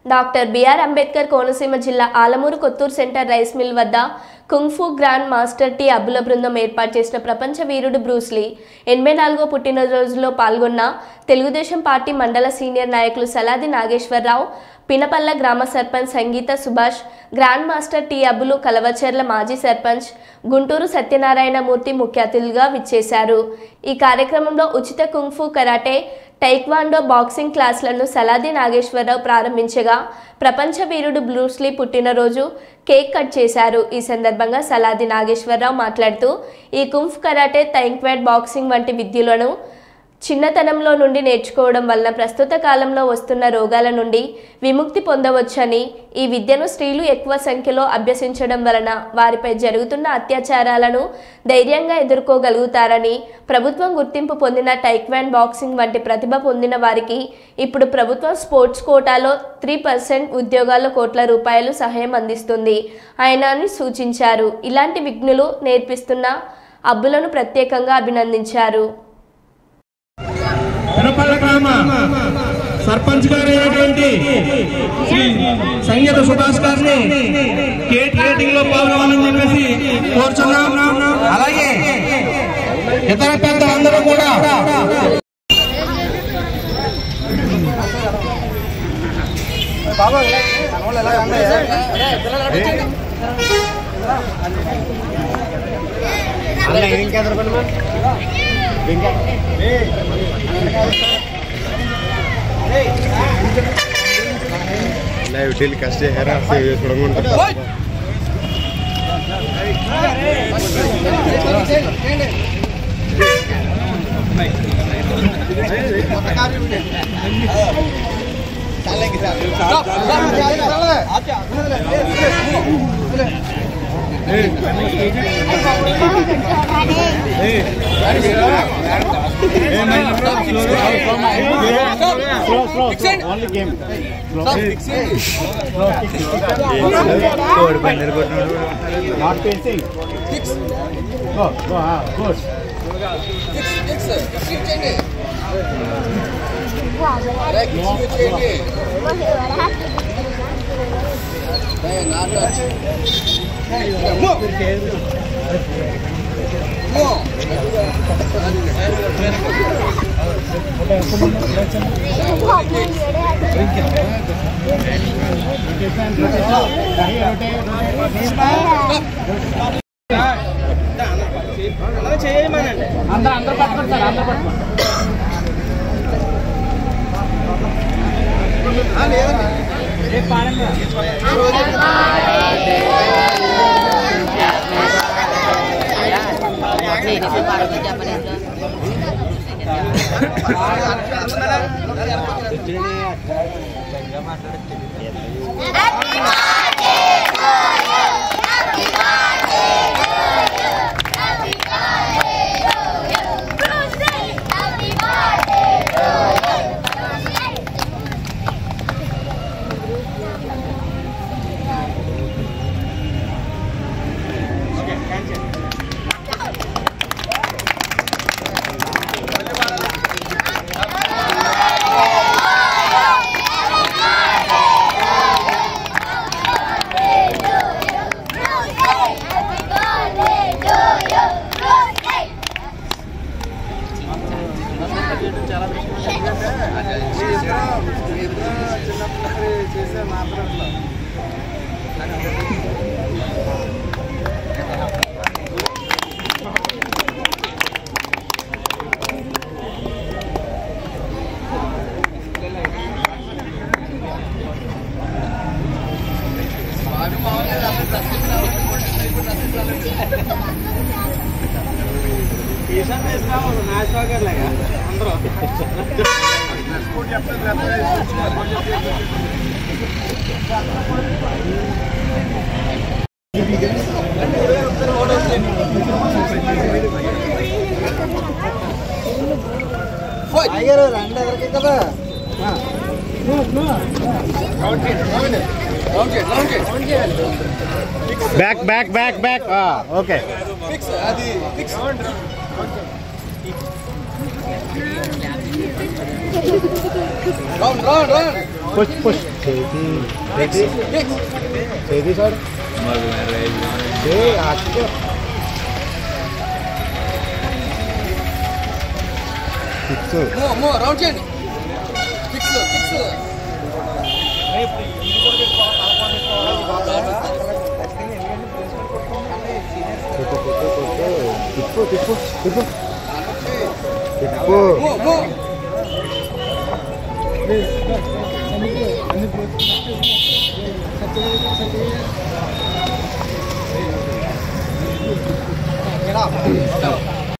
Doctor BR Ambedkar Konaseema జిల్లా Alamuru Kothuru center rice mill వద్ద kung fu grand master T అబ్బుల బృందం ఏర్పాటు చేసిన ప్రపంచ వీరుడు బ్రూస్లీ 84వ పుట్టినరోజులో పాల్గొన్న తెలుగుదేశం పార్టీ మండల సీనియర్ నాయకులు సలాది నాగేశ్వరరావు, పినపల్ల గ్రామ sarpanch Sangeetha Subhash, grand master T Abbulu Kalavacherla మాజీ సర్పంచ్ గుంటూరు సత్యనారాయణ మూర్తి ముఖ్య అతిథులుగా విచ్చేశారు. ఈ కార్యక్రమంలో ఉచిత కుంగ్ఫూ కరాటే, టైక్వాండో, బాక్సింగ్ క్లాసులను సలాది నాగేశ్వరరావు ప్రారంభించగా ప్రపంచ వీరుడు బ్రూస్లీ పుట్టినరోజు కేక్ కట్ చేశారు. ఈ సందర్భంగా సలాది నాగేశ్వరరావు మాట్లాడుతూ ఈ కుంఫ్ కరాటే, టైక్వాండో, బాక్సింగ్ వంటి విద్యలను చిన్నతనంలో నుండి నేర్చుకోవడం వలన ప్రస్తుత కాలంలో వస్తున్న రోగాల నుండి విముక్తి పొందవచ్చని, ఈ విద్యను స్త్రీలు ఎక్కువ సంఖ్యలో అభ్యసించడం వలన వారిపై జరుగుతున్న అత్యాచారాలను ధైర్యంగా ఎదుర్కోగలుగుతారని, ప్రభుత్వం గుర్తింపు పొందిన టైక్వాండో, బాక్సింగ్ వంటి ప్రతిభ పొందిన వారికి ఇప్పుడు ప్రభుత్వం స్పోర్ట్స్ కోటాలో 3% ఉద్యోగాల్లో కోట్ల రూపాయలు సహాయం అందిస్తుంది అని సూచించారు. ఇలాంటి విఘ్నులు నేర్పిస్తున్న అబ్బులను ప్రత్యేకంగా అభినందించారు. పినపల్ల గ్రామ సర్పంచ్ గారైనటువంటి శ్రీ సంగీత సుభాష్ గారిని కేక్ రేటింగ్ లో పాల్గొనాలని చెప్పేసి కోరుచున్నాం. అలాగే ఇతర పెద్ద అందరూ కూడా लाइव टेलीकास्ट है थोड़ा అందరూ పట్టుకుంటారు. అందరూ పట్టుకుంటారు. Back. Okay. Fix. Adi fix. Run. Push push చేతి చేతి చేతి సార్ ఫిక్స్ రౌండ్ చేయండి ఫిక్స్ ఫిక్స్ తిప్పు తిప్పు తిప్పు తిప్పు Get up.